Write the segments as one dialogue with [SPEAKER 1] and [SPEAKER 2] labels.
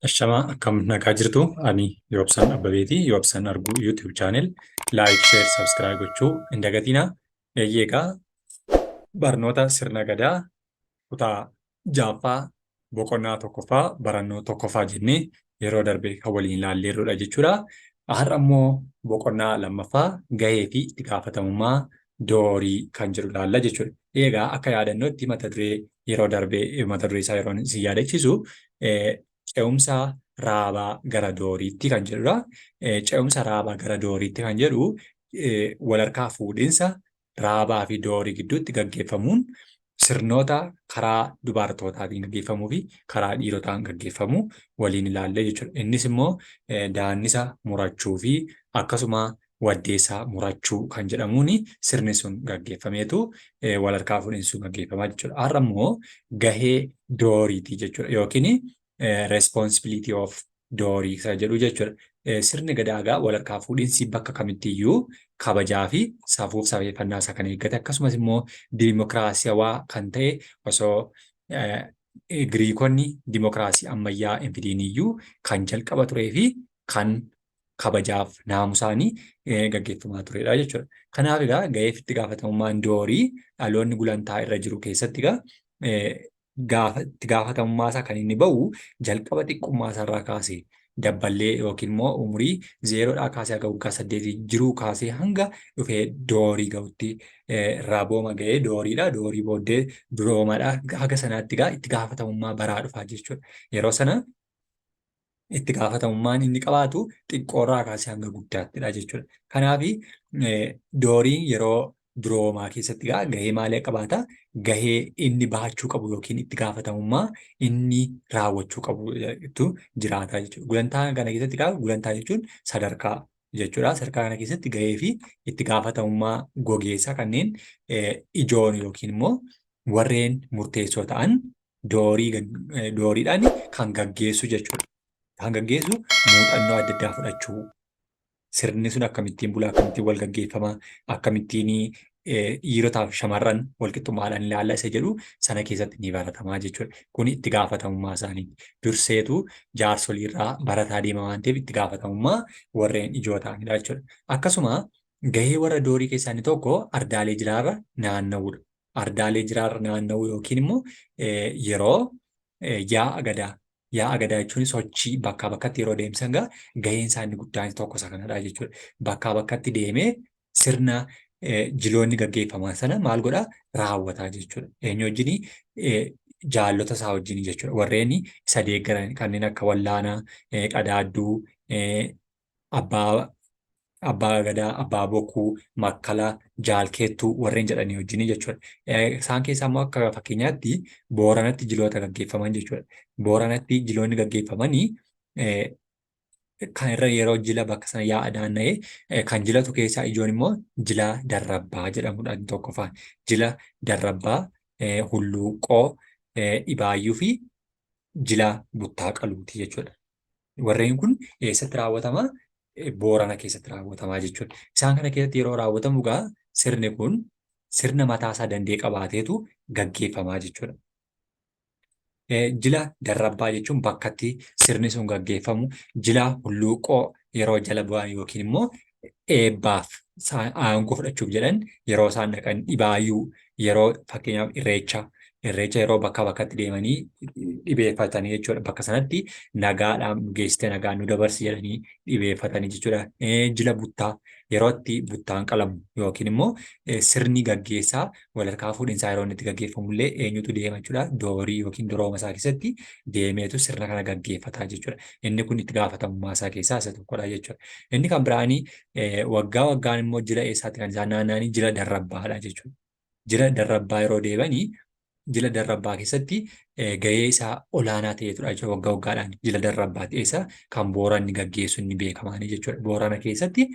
[SPEAKER 1] Ashamaa akkam nagaa jirtu ani Yoobsan Abbabeeti. Yoobsan Arguu YouTube channel like, share, subscribe gochuu hin dagatinaa. Egaa barnoota sirna gadaa kutaa jaaffaa boqonnaa tokkoffaa barannoo tokkoffaa jennee yeroo darbe kan waliin ilaalleerudha jechuudha. Har'a immoo boqonnaa lammaffaa gahee fi itti gaafatamummaa doorii kan jedhu ilaalla jechuudha. Egaa akka yaadannootti mata duree yeroo darbe mata duree isaa yeroo si yaadachiisu ce'umsa raabaa gara dooriitti kan jedhudha. Ce'umsa raabaa gara dooriitti kan jedhu walharkaa fuudhinsa raabaa fi doorii gidduutti gaggeeffamuun sirnoota karaa dubartootaatiin gaggeeffamuu fi karaa dhiirotaan gaggeeffamu waliin ilaalle jechuudha. Innis immoo daannisa murachuu fi akkasuma waddeessaa murachuu kan jedhamuun sirni sun gaggeeffameetu walharkaa fuudhinsi sun gaggeeffamaa jechuudha. Har'a immoo gahee dooriitii jechuudha yookiin responsibility of doorii isa jedhu jechuudha. Sirni gadaa walharkaa fuudhinsi bakka kamittiyyuu kabajaa fi safuuf safeeffannaa isaa kan eeggate akkasumas immoo diimokiraasiyawaa kan ta'e osoo Giriikonni diimokiraasii ammayyaa hin fidiiniyyuu kan jalqaba turee fi kan kabajaaf naamusaanii gaggeeffamaa turedha jechuudha. Kanaaf egaa gahee fi itti gaafatamummaan doorii dhaloonni gulantaa irra jiru keessatti itti gaafatamummaa isaa kan inni bahu jalqaba xiqqummaa isaarraa kaasee dabballee yookiin immoo umurii zeeroodhaa kaasee haga waggaa 8 jiruu kaasee hanga dhufee doorii gahutti rabooma ga'ee dooriidha. Doorii booddee duroomadha. Haga sanaatti itti gaafatamummaa baraa dhufaa jechuudha. Yeroo sana itti gaafatamummaan inni qabaatu xiqqoorraa kaasee hanga guddaattidha jechuudha. Kanaaf dooriin yeroo duroomaa keessatti gahee maalii qabaata? Gahee inni bahachuu qabu yookiin itti gaafatamummaa inni raawwachuu qabutu jiraata jechuudha. Gulantaa kana keessatti gulantaa jechuun sadarkaa jechuudha. Sadarkaa kana keessatti gahee fi itti gaafatamummaa gogeessaa kanneen ijoon yookiin immoo warreen murteessoo ta'an dooriidhaan kan gaggeessu jechuudha. Kan gaggeessu muuxannoo adda addaa fudhachuu. Sirni sun akkamittiin bulaa, akkamittiin wal gaggeeffama, akkamittiin dhiirotaa fi shamarran walqixxummaadhaan ilaalla isa jedhu sana keessatti ni baratamaa jechuudha. Kun itti gaafatamummaa isaanii durseetu jaarsoliirraa barataa deema waan ta'eef itti gaafatamummaa warreen ijoo ta'anidha jechuudha. Akkasuma gahee warra doorii keessaa inni tokko ardaalee jiraarra naanna'uudha. Ardaalee jiraarra naanna'uu yookiin immoo yeroo yaa'a gadaa. Yaa'a gadaa jechuun sochii bakkaa bakkatti yeroo deemsan gaheen isaa inni guddaan tokko isa kanadha jechuudha. Bakkaa bakkatti deemee sirna jiloonni gaggeeffaman sana maal godhaa raawwataa jechuudha. Eenyu wajjin jaallota isaa wajjin jechuudha. Warreen isa deeggaran kanneen akka wallaanaa, qadaadduu, abbaa gadaa, abbaa bokkuu, makkalaa, jaalkeettuu warreen jedhanii wajjin jechuudha. Isaan keessaa immoo akka fakkeenyaatti Booranatti jiloota gaggeeffaman jechuudha. Booranatti jiloonni gaggeeffamanii kan irra yeroo jila bakka sana yaa'a naanna'ee kan jilatu keessaa ijoon immoo jila darrabbaa jedhamudha tokkoffaan. Jila darrabbaa, hulluuqoo, dhibaayyuu fi jila buttaa qaluuti jechuudha. Warreen kun eessatti raawwatama? Boorana keessatti raawwatamaa jechuudha. Isaan kana keessatti yeroo raawwatamu sirni kun sirna mataasaa danda'e qabaateetu gaggeeffamaa jechuudha. Jila darrabbaa jechuun bakkatti sirni sun gaggeeffamu, jila hulluuqoo yeroo jala bu'an yookiin immoo eebbaaf aangoo fudhachuuf jedhan yeroo isaan dhaqan, dhibaayyuu yeroo fakkeenyaaf irreecha yeroo bakkaa bakkatti deemanii dhibeeffatanii jechuudha. Bakka sanatti nagaadhaan geessitee nagaan nu dabarsi jedhanii dhibeeffatanii jechuudha. Jila buttaa yeroo itti buttaan qalamu yookiin immoo sirni gaggeessaa walharkaa fuudhinsaa yeroo inni itti gaggeeffamullee eenyutu deema jechuudha. Doorii yookiin durooma isaa keessatti deemeetu sirna kana gaggeeffataa jechuudha. Inni kun itti gaafatamummaa isaa keessaa isa tokkodha jechuudha. Inni kan biraanii waggaa waggaan immoo jila eessaatti kan isaan naanna'anii jila darrabbaadha jechuudha. Jila darrabbaa yeroo deemanii jila darrabbaa keessatti gahee isaa olaanaa ta'etudha jechuudha. Waggaa waggaadhaan jila darrabbaa ta'eessa kan Booranni gaggeessu inni beekamaanii jechuudha. Boorana keessatti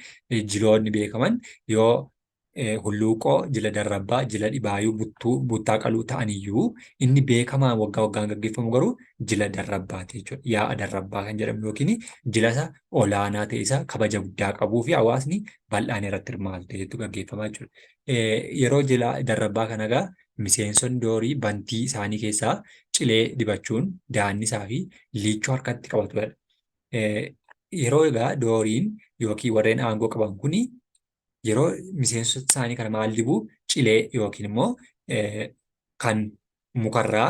[SPEAKER 1] jiloonni beekaman yoo hulluuqoo, jila darrabbaa, jila dhibaayyuu, buttaa qaluu ta'aniyyuu inni beekamaan waggaa waggaan gaggeeffamu garuu jila darrabbaati jechuudha. Yaa'a darrabbaa kan jedhamu yookiin jila isa olaanaa ta'eessa kabaja guddaa qabuu fi hawaasni bal'aan irratti hirmaatu ta'etu gaggeeffamaa jechuudha. Yeroo jila darrabbaa kana miseensonni doorii bantii isaanii keessaa cilee dibachuun daannisaa fi liichoo harkatti qabatudha. Yeroo egaa dooriin yookiin warreen aangoo qaban kuni yeroo miseensota isaanii kana maal dibuu cilee yookiin immoo kan mukarraa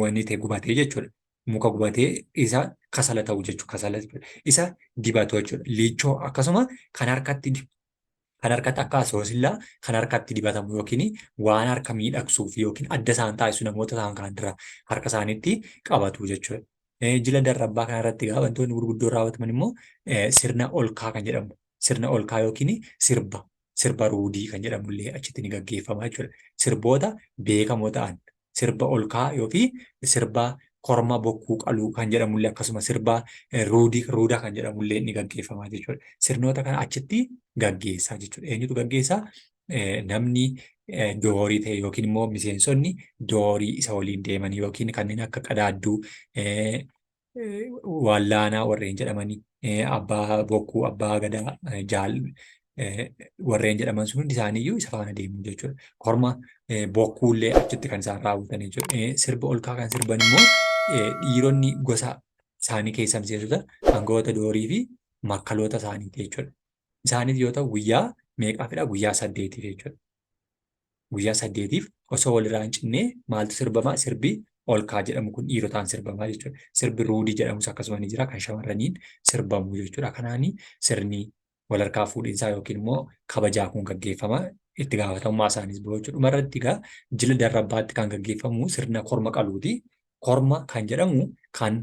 [SPEAKER 1] wanni ta'e gubatee jechuudha. Muka gubatee isa kasala ta'u jechuudha. Kasala isa dibatu jechuudha. Liichoo akkasuma kan harkatti akka asoosillaa kan harkatti dibatamu yookiin waan harka miidhagsuuf yookiin adda isaan taasisu namoota isaan kaan dura harka isaaniitti qabatu jechuudha. Jila darrabbaa kanarratti egaa wantoonni gurguddoon raawwataman immoo sirna olkaa kan jedhamu. Sirna olkaa yookiin sirba ruudii kan jedhamu illee achitti ni gaggeeffama jechuudha. Sirboota beekamoo ta'an sirba olkaa yookiin sirba korma bokkuu qaluu kan jedhamu illee akkasuma sirba ruudaa kan jedhamu illee ni gaggeeffama jechuudha. Sirnoota kana achitti gaggeessaa jechuudha. Eenyutu gaggeessaa? Namni doorii ta'e yookiin immoo miseensonni doorii isa waliin deemanii yookiin kanneen akka qadaadduu wallaanaa warreen jedhamanii abbaa bokkuu abbaa gadaa warreen jedhaman sun hundi isaaniiyyuu isa faana deemu jechuudha. Korma bokkuullee achitti kan isaan raawwatan jechuudha. Sirba olkaa kan sirban immoo dhiironni gosa isaanii keessa miseensota aangawoota doorii fi makkaloota isaaniiti jechuudha. Isaanis yoo ta'u guyyaa meeqaafidha? Guyyaa 8 jechuudha. Guyyaa 8 osoo walirraa hin cinnee maaltu sirbamaa? Sirbi olkaa jedhamu kun dhiirotaan sirbamaa jechuudha. Sirbi ruudii jedhamus akkasuma ni jira kan shamarraniin sirbamu jechuudha. Kanaanii sirni walharkaa fuudhinsaa yookiin immoo kabajaa kun gaggeeffama. Itti gaafatamummaa isaaniis bahu jechuudha. Dhumarratti egaa jila darrabbaatti kan gaggeeffamu sirna korma qaluuti. Korma kan jedhamu kan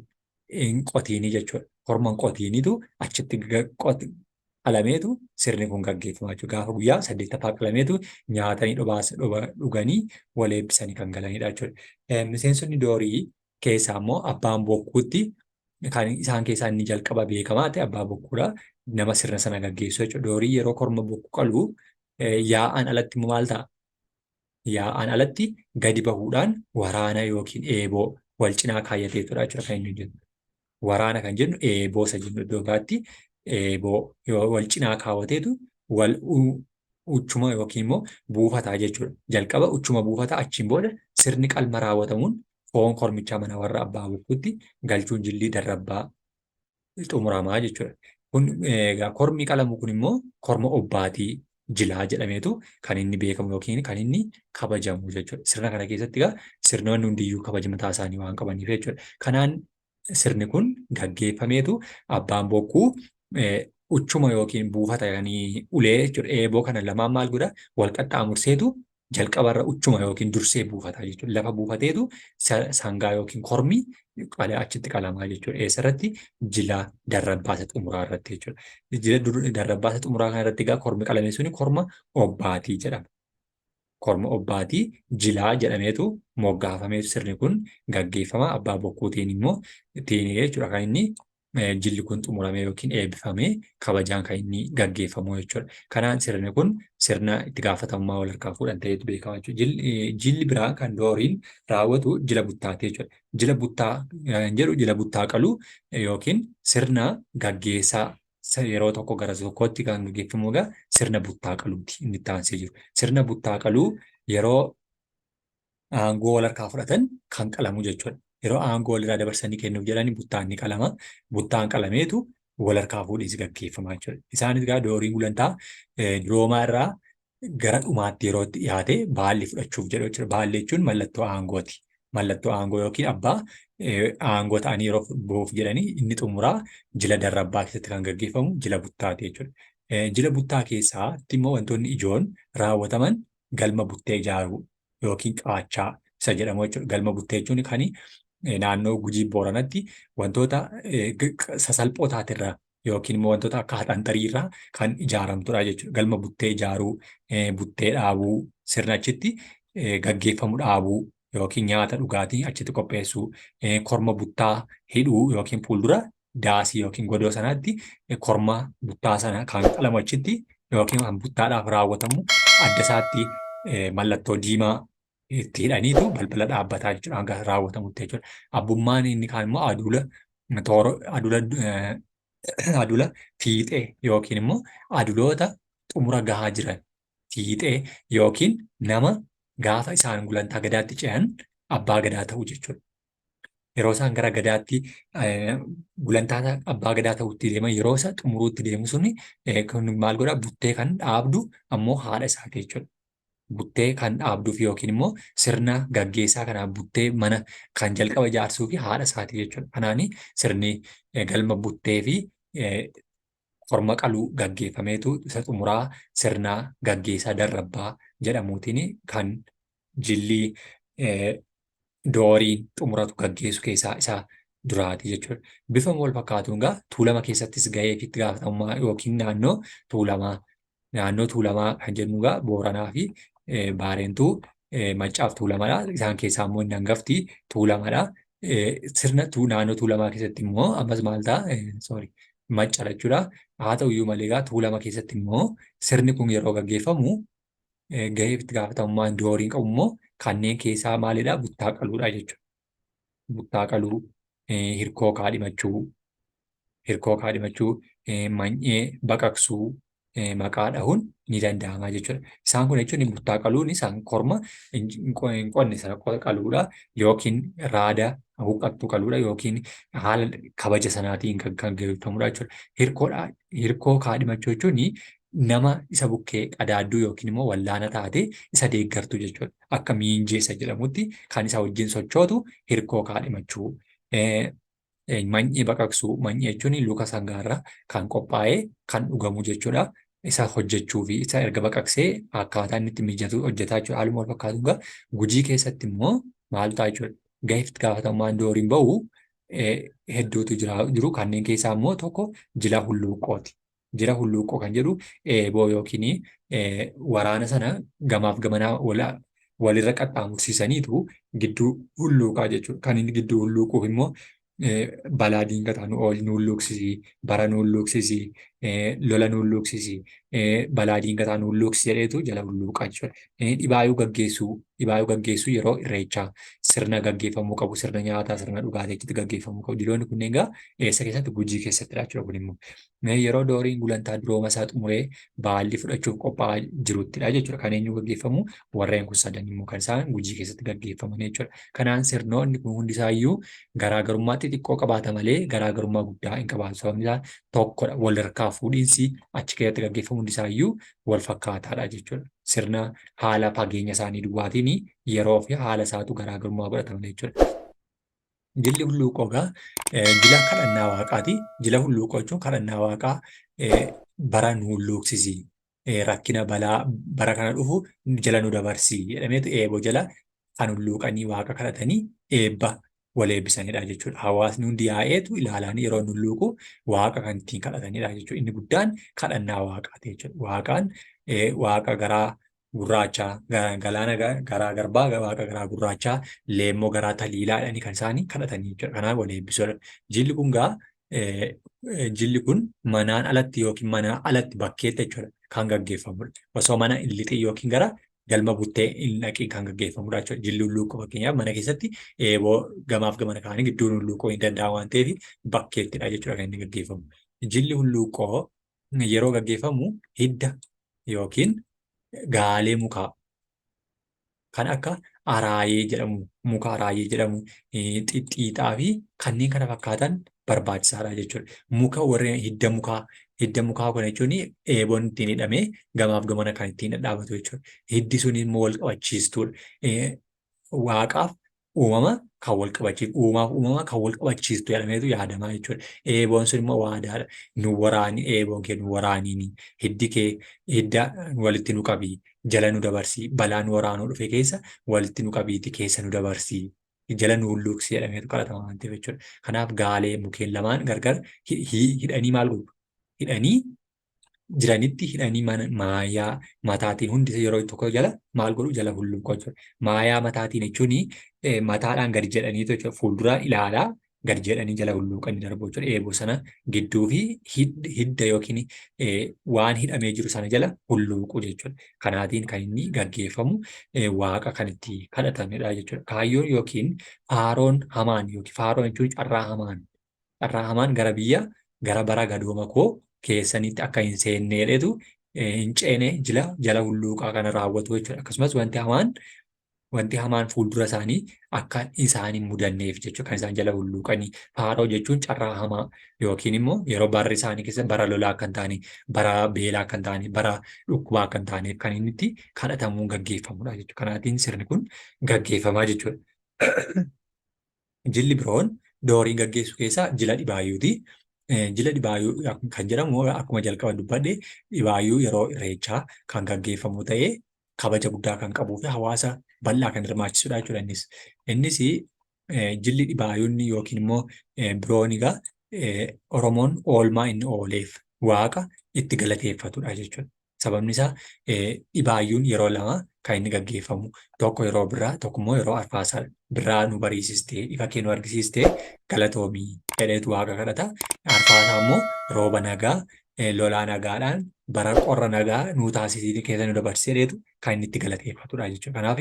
[SPEAKER 1] hin qotiini jechuudha. Korma hin qotiinitu achitti qalameetu sirni kun gaggeeffama jechuudha. Gaafa guyyaa 8ffaa qalameetu nyaatanii dhuganii wal eebbisanii kan galanidha jechuudha. Miseensonni doorii keessaa immoo abbaan bokkuutti kan isaan keessaa inni jalqaba beekamaa ta'e abbaa bokkuudha. Nama sirna sana gaggeessu jechuudha. Doorii yeroo korma bokkuu qaluu yaa'an alatti maal ta'a? Yaa'an alatti gadi bahuudhaan waraana yookiin eeboo wal cinaa kaayyateetudha jechuudha kan inni jennu. Waraana kan jennu eeboo isa jennu iddoo biraatti eeboo wal cinaa kaawwateetu wal uchuma yookiin immoo buufataa jechuudha. Jalqaba uchuma buufataa achiin booda sirni qalma raawwatamuun foon kormichaa mana warra abbaa bokkuutti galchuun jilli darrabbaa xumuramaa jechuudha. Kun kormi qalamu kun immoo korma obbaatii jilaa jedhameetu kan inni beekamu yookiin kan inni kabajamu jechuudha. Sirna kana keessatti egaa sirnoonni hundiyyuu kabaja mataa isaanii waan qabaniif jechuudha. Kanaan sirni kun gaggeeffameetu abbaan bokkuu uchuma yookiin buufata ulee jechuudha. Eeboo kana lamaan maal godha? Wal qaxxaamurseetu jalqabarra uchuma yookiin dursee buufataa jechuudha. Lafa buufateetu sangaa yookiin kormi achitti qalamaa jechuudha. Eessarratti? Jila darrabbaasa xumuraa irratti jechuudha. Jila darrabbaasa xumuraa kana irratti egaa kormi qalame suni korma obbaatii jedhama. Korma obbaatii jilaa jedhameetu moggaafameetu sirni kun gaggeeffama. Abbaa bokkuutiin immoo tiinee jechuudha kan inni jilli kun xumuramee yookiin eebbifamee kabajaan kan inni gaggeeffamu jechuudha. Kanaan sirni kun sirna itti gaafatamummaa wal harkaa fuudhan ta'etu beekama jechuudha. Jilli biraa kan dooriin raawwatu jila buttaati jechuudha. Jila buttaa jedhu jila buttaa qaluu yookiin sirna gaggeessaa yeroo tokko gara tokkotti kan gaggeeffamu egaa sirna buttaa qaluuti inni itti aansee jiru. Sirna buttaa qaluu yeroo aangoo wal harkaa fudhatan kan qalamu jechuudha. Yeroo aangoo walirraa dabarsanii kennuuf jedhanii buttaan ni qalama. Buttaan qalameetu wal harkaa fuudhinsi gaggeeffama jechuudha. Isaanis egaa doorii gulantaa duroomaa irraa gara dhumaatti yeroo itti dhiyaate baalli fudhachuuf jedhu jechuudha. Baalli jechuun mallattoo aangooti. Mallattoo aangoo yookiin abbaa aangoo ta'anii yeroo bahuuf jedhanii inni xumuraa jila darrabbaa keessatti kan gaggeeffamu jila buttaati jechuudha. Jila buttaa keessatti immoo wantoonni ijoon raawwataman galma buttee ijaaruu yookiin qaachaa isa jedhamu jechuudha. Galma buttee jechuun kan naannoo Gujii Booranatti wantoota sasalphoo taaterraa yookiin immoo wantoota akka haxanxariirraa kan ijaaramtudha jechuudha. Galma buttee ijaaruu, buttee dhaabuu, sirna achitti gaggeeffamu dhaabuu yookiin nyaata dhugaatii achitti qopheessuu, korma buttaa hidhuu yookiin fuuldura daasii yookiin godoo sanaatti korma buttaa sana kan qalamu achitti yookiin kan buttaadhaaf raawwatamu adda isaatti mallattoo diimaa itti hidhaniitu balbala dhaabbataa jechuudha hanga raawwatamutti jechuudha. Abbummaan inni kaan immoo adula fiixee yookiin immoo aduloota xumura gahaa jiran fiixee yookiin nama gaafa isaan gulantaa gadaatti ce'an abbaa gadaa ta'u jechuudha. Yeroo isaan gara gadaatti gulantaa abbaa gadaa ta'utti deeman yeroo isa xumuruutti deemu suni kun maal godhaa buttee kan dhaabdu ammoo haadha isaati jechuudha. Buttee kan dhaabduuf yookiin immoo sirna gaggeessaa kanaaf buttee mana kan jalqaba ijaarsuu fi haadha isaati jechuudha. Kanaani sirni galma buttee fi korma qaluu gaggeeffameetu isa xumuraa sirna gaggeessaa darrabbaa jedhamuutiin kan jilli dooriin xumuratu gaggeessu keessaa isa duraati jechuudha. Bifa wal fakkaatuun egaa tuulama keessattis gahee fi itti gaafatamummaa yookiin naannoo tuulamaa kan jennu egaa Booranaa fi Baarentuu Maccaaf tuulamadha. Isaan keessaa immoo inni hangafti tuulamadha. Sirna naannoo tuulamaa keessatti immoo ammas maal ta'a? Macca jechuudha. Haa ta'uyyuu malee egaa tuulama keessatti immoo sirni kun yeroo gaggeeffamu gahee fi itti gaafatamummaan dooriin qabu immoo kanneen keessaa maalidha? Buttaa qaluudha jechuudha. Buttaa qaluu, hirkoo kaadhimachuu, many'ee baqaqsuu, maqaa dhahuun ni danda'ama jechuudha. Isaan kun jechuun buttaa qaluun isaan korma hin qonne sana qaluudha yookiin raada huqqattuu qaluudha yookiin haala kabaja sanaatiin kan gaggeeffamudha jechuudha. Hirkoo kaadhimachuu jechuun nama isa bukkee qadaadduu yookiin immoo wallaana taate isa deeggartu jechuudha. Akka miinjeessa jedhamutti kan isa wajjin sochootu hirkoo kaadhimachuu. Many'ee baqaqsuu, many'ee jechuun luka sangaarraa kan qophaa'ee kan dhugamu jechuudha. Isa hojjechuu fi isa erga baqaqsee akkaataa inni itti mijatu hojjetaa jechuudha. Haaluma wal fakkaatu egaa Gujii keessatti immoo maal ta'a jechuudha. Gahee fi itti gaafatamummaan dooriin bahu hedduutu jiru. Kanneen keessaa immoo tokko jila hulluuqqooti. Jila hulluuqqoo kan jedhu eeboo yookiin waraana sana gamaaf gamanaa walirra qaxxaamursiisaniitu gidduu hulluuqaa jechuudha. Kan inni gidduu hulluuquuf immoo balaa diingataa nu hulluuqsisi, bara nu hulluuqsisi, lola nu hulluuqsisi, balaa diingataa nu hulluuqsisi jedheetu jala hulluuqaa jechuudha. Dhibaayuu gaggeessuu yeroo irreechaa sirna gaggeeffamuu qabu, sirna nyaataa, sirna dhugaatii gaggeeffamuu qabu. Jiloonni kunneen egaa eessa keessatti? Gujii keessattidha jechuudha kun immoo. Yeroo dooriin gulantaa durooma isaa xumuree baalli fudhachuuf qophaa'aa jiruttidha jechuudha. Kan eenyu gaggeeffamu? Warreen kun sadan immoo kan isaan Gujii keessatti gaggeeffaman jechuudha. Kanaan sirnoonni kun hundisaayyuu garaagarummaa xixiqqoo qabaata malee garaagarummaa guddaa hin qabaatu. Sababni isaa tokkodha. Wal harkaa fuudhiinsi achi keessatti gaggeeffamu hundisaayyuu wal fakkaataadha jechuudha. Sirna haala fageenya isaanii duwwaatiin yeroo fi haala isaatu garaagarummaa godhatama jechuudha. Jilli hulluuqoo egaa jila kadhannaa waaqaati. Jila hulluuqoo jechuun kadhannaa waaqaa bara nu hulluuqsisi. Rakkina balaa bara kana dhufu jala nu dabarsi jedhameetu eeboo jala kan hulluuqanii waaqa kadhatanii eebba wal eebbisanidha jechuudha. Hawaasni hundi yaa'eetu ilaalaan yeroo nu hulluuqu waaqa kan ittiin kadhatanidha jechuudha. Inni guddaan kadhannaa waaqaati jechuudha. Waaqaan waaqa garaa gurraachaa, galaana garaa garbaa, waaqa garaa gurraachaa, leemmoo garaa taliilaadhaani kan isaanii kadhatanii jechuudha. Kanaaf wal eebbisuudha. Jilli kun jilli kun manaan alatti yookiin manaa alatti bakkeetti jechuudha kan gaggeeffamudha. Osoo mana hin lixin yookiin gara galma buttee hin dhaqiin kan gaggeeffamudha jechuudha. Jilli hulluuqoo fakkeenyaaf mana keessatti eeboo gamaaf gamana kaanii gidduun hulluuqoo hin danda'amu waan ta'eef bakkeettidha jechuudha kan inni gaggeeffamu. Jilli hulluuqoo yeroo gaggeeffamu hidda yookiin gaalee mukaa kan akka araayee jedhamu, muka araayee jedhamu, xixxiixaa fi kanneen kana fakkaatan barbaachisaadha jechuudha. Muka warreen hidda mukaa kana jechuun eeboon ittiin hidhamee gamaaf gamana kan ittiin dhadhaabatu jechuudha. Hiddi sun immoo wal qabachiistuudha. Waaqaaf uumama kan wal qabachiistu, uumaaf uumama kan wal qabachiistu jedhameetu yaadamaa jechuudha. Eeboon sun immoo waadaadha. Nu waraani, eeboon kee nu waraaniini. Hiddi kee hidda walitti nu qabii, jala nu dabarsii, balaan waraanuu dhufe keessa walitti nu qabiiti keessa nu dabarsii. Jala nu hulluuqsi jedhameetu kadhatama waan ta'eef jechuudha. Kanaaf gaalee mukeen lamaan gargar hidhanii maal godhu? Hidhanii jiranitti hidhanii maayaa mataatiin hundi yeroo tokko jala maal godhu? Jala hulluuqoo jechuudha. Maayaa mataatiin jechuun mataadhaan gadi jedhaniitu jechuudha. Fuulduraan ilaalaa gadi jedhanii jala hulluuqanii darbu jechuudha. Eeboo sana gidduu fi hidda yookiin waan hidhamee jiru sana jala hulluuqu jechuudha. Kanaatiin kan inni gaggeeffamu waaqa kan itti kadhatamedha jechuudha. Kaayyoon yookiin faaroon hamaan yookiin faaroon jechuun carraa hamaan gara bara gadooma koo keessanitti akka hin seennedheetu hin ceene jala hulluuqaa kana raawwatu jechuudha. Akkasumas wanti hamaan wanti hamaan fuuldura isaanii akka isaan hin mudanneef jechuudha. Kan isaan jala hulluuqanii faaroo jechuun carraa hamaa yookiin immoo yeroo barri isaanii keessa bara lolaa akka hin taane, bara beelaa akka hin taane, bara dhukkubaa akka hin taaneef kan inni itti kadhatamuun gaggeeffamudha jechuudha. Kanaatiin sirni kun gaggeeffamaa jechuudha. Jilli biroon doorii gaggeessu keessaa jila dhibaayyuuti. Jila dhibaayyuu kan jedhamu akkuma jalqaba dubbadhe dhibaayyuu yeroo irreechaa kan gaggeeffamu ta'ee kabaja guddaa kan qabuu fi hawaasa bal'aa kan hirmaachisudha jechuudha innis. Jilli dhibaayyuun yookiin immoo biroon egaa Oromoon oolmaa inni ooleef waaqa itti galateeffatudha jechuudha. Sababni isaa dhibaayyuun yeroo lama kan inni gaggeeffamu tokko yeroo birraa tokko immoo yeroo arfaasaa birraa nu bariisistee ifa kee nu argisiistee galatoomii jedheetu waaqa kadhata. Arfaasaa immoo rooba nagaa lolaa nagaadhaan bara qorra nagaa nuu taasisii keessa nu dabarsee jedheetu kan inni itti galateeffatudha jechuudha. Kanaaf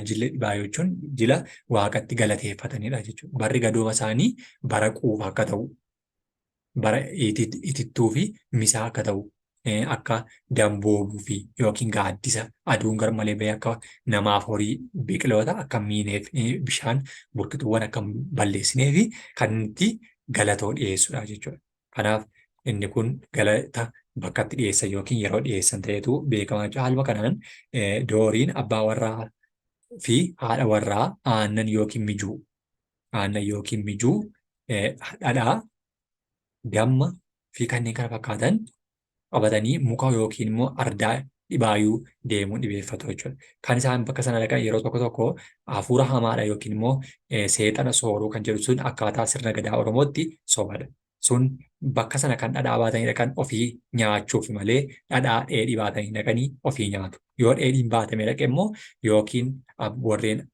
[SPEAKER 1] jilli dhibaayyuu jechuun jila waaqatti galateeffatanidha jechuudha. Barri gadooma isaanii bara quufa akka ta'u, bara itittuu fi misaa akka ta'u, akka damboobuu fi yookiin gaaddisa aduun garmalee bahee akka namaaf horii biqiloota akka miineef bishaan burqituuwwan akka balleessinee fi kan itti galatoo dhiyeessudha jechuudha. Kanaaf inni kun galata bakka itti dhiyeessan yookiin yeroo dhiyeessan ta'etu beekamaa jira. Haaluma kanaan dooriin abbaa warraa fi haadha warraa aannan yookiin mijuu dhadhaa damma fi kanneen kana fakkaatan qabatanii muka yookiin immoo ardaa dhibaayyuu deemuun dhibeeffatu jechuudha. Kan isaan bakka sana dhaqan yeroo tokko tokko hafuura hamaadha yookiin immoo seexana sooruu kan jedhu sun akkaataa sirna gadaa Oromootti sobadha. Sun bakka sana kan dhadhaa baatanii dhaqan ofii nyaachuuf malee dhadhaa dheedhii baatanii dhaqanii ofii nyaatu. Yoo dheedhiin baatamee dhaqe immoo yookiin warreen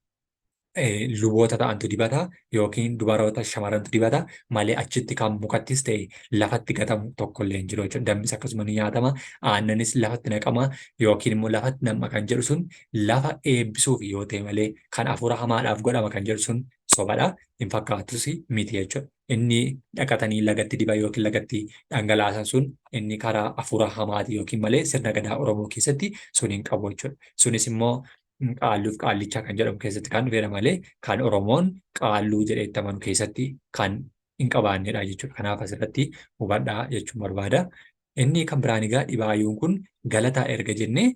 [SPEAKER 1] luboota ta'antu dibata yookiin dubaroota shamarrantu dibata malee achitti kan mukattis ta'e lafatti gatamu tokkollee hin jiru jechuudha. Dammis akkasuma ni nyaatama. Aannanis lafatti naqama yookiin immoo lafatti namma kan jedhu sun lafa eebbisuuf yoo ta'e malee kan hafuura hamaadhaaf godhama kan jedhu sun sobadha. Hin fakkaatus miti jechuudha. Inni dhaqatanii lagatti diban yookiin lagatti dhangalaasan sun inni karaa hafuura hamaati yookiin malee sirna gadaa Oromoo keessatti sun hin qabu jechuudha. Sunis immoo qaalluuf qaallichaa kan jedhamu keessatti kan dhufedha malee kan Oromoon qaalluu jedhee itti amanu keessatti kan hin qabaannedha jechuudha. Kanaaf asirratti hubadhaa jechuun barbaada. Inni kan biraan egaa dhibaayyuun kun galataa erga jennee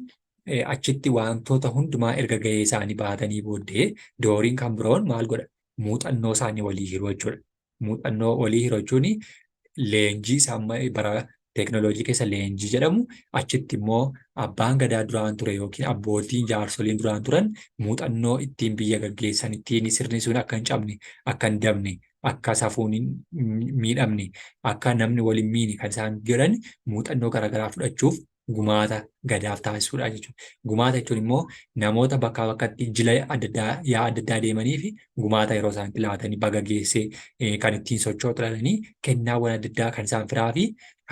[SPEAKER 1] achitti wantoota hundumaa erga gahee isaanii baatanii booddee dooriin kan biroon maal godha? Muuxannoo isaanii walii hiruu jechuudha. Muuxannoo walii hiruu jechuun leenjii isaan bara teeknooloojii keessa leenjii jedhamu achitti immoo abbaan gadaa duraan ture yookiin abbootiin jaarsoliin duraan turan muuxannoo ittiin biyya gaggeessan ittiin sirni sun akka hin cabne akka hin dabne akka safuun hin miidhamne akka namni waliin miine kan isaan jedhan muuxannoo garaagaraa fudhachuuf gumaata gadaaf taasisuudha jechuudha. Gumaata jechuun immoo namoota bakkaa bakkatti jila adda addaa deemanii fi gumaata yeroo isaan laatanii baga geessee kan ittiin socho'u dhalanii kennaawwan adda addaa kan isaan firaa fi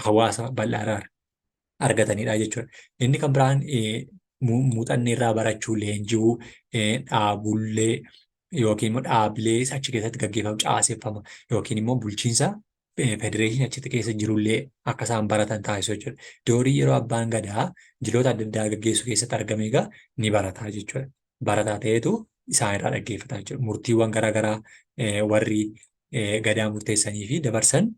[SPEAKER 1] hawaasa bal'aa argatanidha jechuudha. Inni kan biraan muuxannoo irraa barachuu, leenji'uu, dhaabullee yookiin immoo dhaabilee achi keessatti gaggeeffamu caaseffama yookiin immoo bulchiinsa federeeshinii achitti keessa jirullee akka isaan baratan taasisu jechuudha. Doorii yeroo abbaan gadaa jiloota adda addaa gaggeessu keessatti argame egaa ni barataa jechuudha. Barataa ta'etu isaan irraa dhaggeeffata jechuudha. Murtiiwwan garaagaraa warri gadaa murteessanii fi dabarsan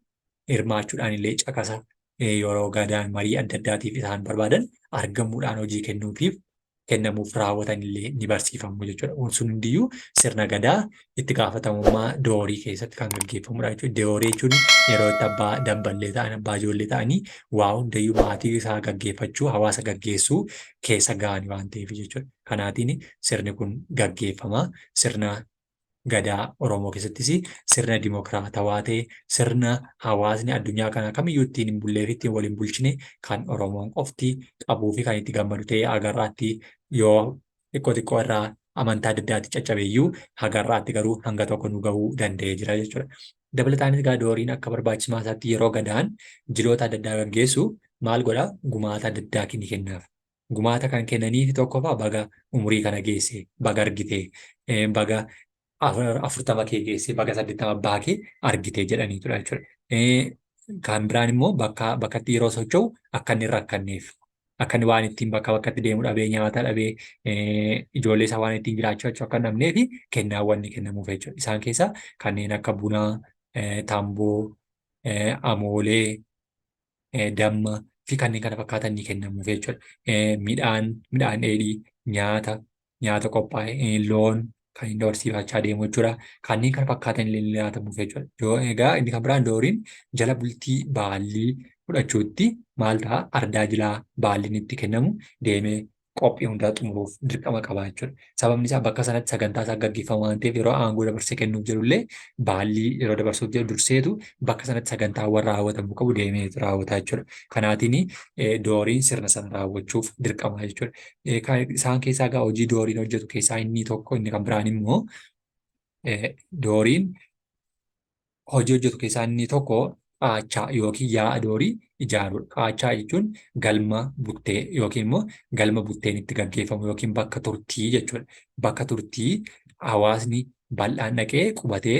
[SPEAKER 1] hirmaachuudhaan illee caqasa yeroo gadaan marii adda addaatiif isaan barbaadan argamuudhaan hojii kennamuuf raawwatan illee ni barsiifamu jechuudha. Sun hundiyyuu sirna gadaa itti gaafatamummaa doorii keessatti kan gaggeeffamudha jechuudha. Doorii jechuun yeroo itti abbaa damballee ta'an abbaa ijoollee ta'anii waa hundayyuu maatii isaa gaggeeffachuu hawaasa gaggeessuu keessa ga'anii waan ta'eef jechuudha. Kanaatiin sirni kun gaggeeffama. Sirna gadaa Oromoo keessattis sirna dimokiraatawaa ta'e sirna hawaasni addunyaa kana kamiyyuu ittiin hin bullee fi ittiin waliin bulchine kan Oromoon qofti qabuu fi kan itti gammadu ta'e agarraatti yoo xiqqoo irraa amantaa adda addaatti caccabeeyyuu agarraatti garuu hanga tokko nu gahuu danda'ee jira jechuudha. Dabalataanis egaa dooriin akka barbaachisaa isaatti yeroo gadaan jiloota adda addaa gaggeessu maal godhaa? Gumaata adda addaa ni kennaaf. Gumaata kan kennaniif tokkoffaa baga umurii kana geesse, baga argite, baga 40 kee geesse, baga 80 abbaa kee argite jedhaniitudha jechuudha. Kan biraan immoo bakkatti yeroo socho'u akka inni rakkanneef akka inni waan ittiin bakka bakkatti deemuu dhabee nyaata dhabee ijoollee isaa waan ittiin jiraachuu akka hin dhabnee fi kennaawwan ni kennamuuf jechuudha. Isaan keessaa kanneen akka bunaa, tamboo, amoolee, damma fi kanneen kana fakkaatan ni kennamuuf jechuudha. Midhaan dheedhii, nyaata qophaa'e, loon kan inni horsiifachaa deemu jechuudha. Kanneen kana fakkaatan illee ni nyaatamuuf jechuudha. Egaa inni kan biraan dooriin jala bultii baallii fudhachuutti maal ta'a? Ardaa jilaa baalliin itti kennamu deemee qophii hundaa xumuruuf dirqama qaba jechuudha. Sababni isaa bakka sanatti sagantaa isaa gaggeeffama waan ta'eef yeroo aangoo dabarsee kennuuf jedhullee baallii yeroo dabarsuuf jedhu durseetu bakka sanatti sagantaawwan raawwatamuu qabu deemee raawwata jechuudha. Kanaatiin dooriin sirna sana raawwachuuf dirqama jechuudha. Isaan keessaa egaa hojii dooriin hojjetu keessaa inni tokko inni kan biraan immoo dooriin hojii hojjetu keessaa inni tokko qaachaa yookiin yaa'a doorii ijaaruudha. Qaachaa jechuun galma buttee yookiin immoo galma butteen itti gaggeeffamu yookiin bakka turtii jechuudha. Bakka turtii hawaasni bal'aan dhaqee qubatee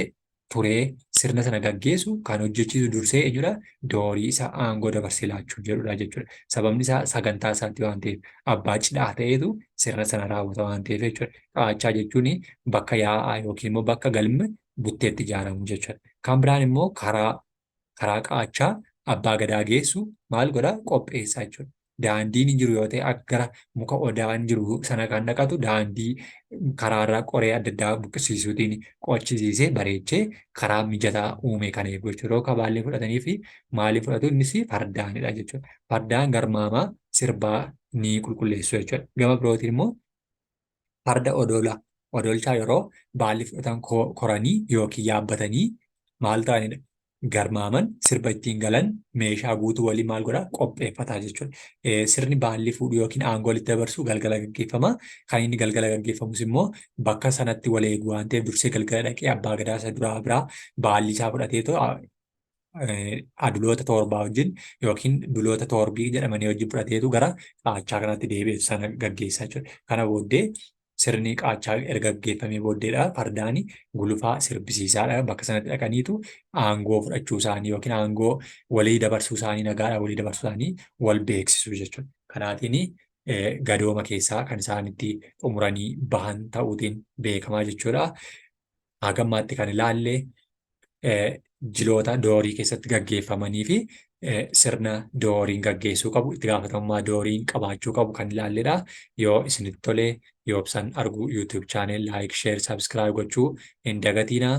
[SPEAKER 1] turee sirna sana gaggeessu kan hojjechiisu dursee eenyudha? Doorii isa aangoo dabarsee laachuuf jedhudha jechuudha. Sababni isaa sagantaa isaatti waan ta'eef abbaa cidhaa ta'eetu sirna sana raawwata waan ta'eef jechuudha. Qaachaa jechuun bakka yaa'aa yookiin immoo bakka galma butteetti ijaaramu jechuudha. Kan biraan immoo karaa qaachaa abbaa gadaa geessu maal godhaa? Qopheessaa jechuudha. Daandiin hin jiru yoo ta'e gara muka odaan jiru sana kan dhaqatu daandii karaarraa qoree adda addaa buqqisiisuutiin qochisiisee bareechee karaa mijataa uume kan eegu jechuudha. Yeroo kabaallee fudhatanii fi maaliif fudhatu? Innis fardaanidha jechuudha. Fardaan garmaamaa sirbaa ni qulqulleessu jechuudha. Gama birootiin immoo farda odolaa. Odolchaa yeroo baalli fudhatan koranii yookiin yaabbatanii maal ta'anidha? Garmaaman sirba ittiin galan meeshaa guutuu waliin maal godhaa? Qopheeffataa jechuudha. Sirni baalli fuudhu yookiin aangoo walitti dabarsu galgala gaggeeffama. Kan inni galgala gaggeeffamus immoo bakka sanatti wal eegu waan ta'eef dursee galgala dhaqee abbaa gadaa isa duraa biraa baalli isaa fudhateetoo aduloota torbaa wajjin yookiin duloota torbii jedhamanii wajjin fudhateetu gara qaachaa kanatti deebi'eetu sana gaggeessaa jechuudha. Kana booddee sirni qaachaa erga gaggeeffamee booddeedha fardaani gulufaa sirbisiisaadha. Bakka sanatti dhaqaniitu aangoo fudhachuu isaanii yookiin aangoo walii dabarsuu isaanii nagaadha walii dabarsuu isaanii wal beeksisu jechuudha. Kanaatiin gadooma keessaa kan isaan itti xumuranii bahan ta'uutiin beekamaa jechuudha. Hagammaatti kan ilaalle jiloota doorii keessatti gaggeeffamanii fi sirna dooriin gaggeessuu qabu itti gaafatamummaa dooriin qabaachuu qabu kan ilaalledha. Yoo isinitti tole Yoobsan Arguu YouTube channel like, share, subscribe gochuu hin dagatinaa.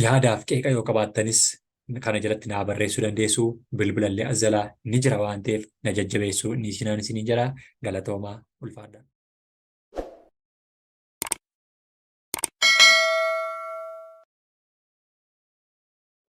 [SPEAKER 1] Yaadaaf qeeqa yoo qabaattanis kana jalatti naa barreessuu dandeessu. Bilbilallee as jalaa ni jira waan ta'eef na jajjabeessuu ni isinii jira. Galatoomaa ulfaadha.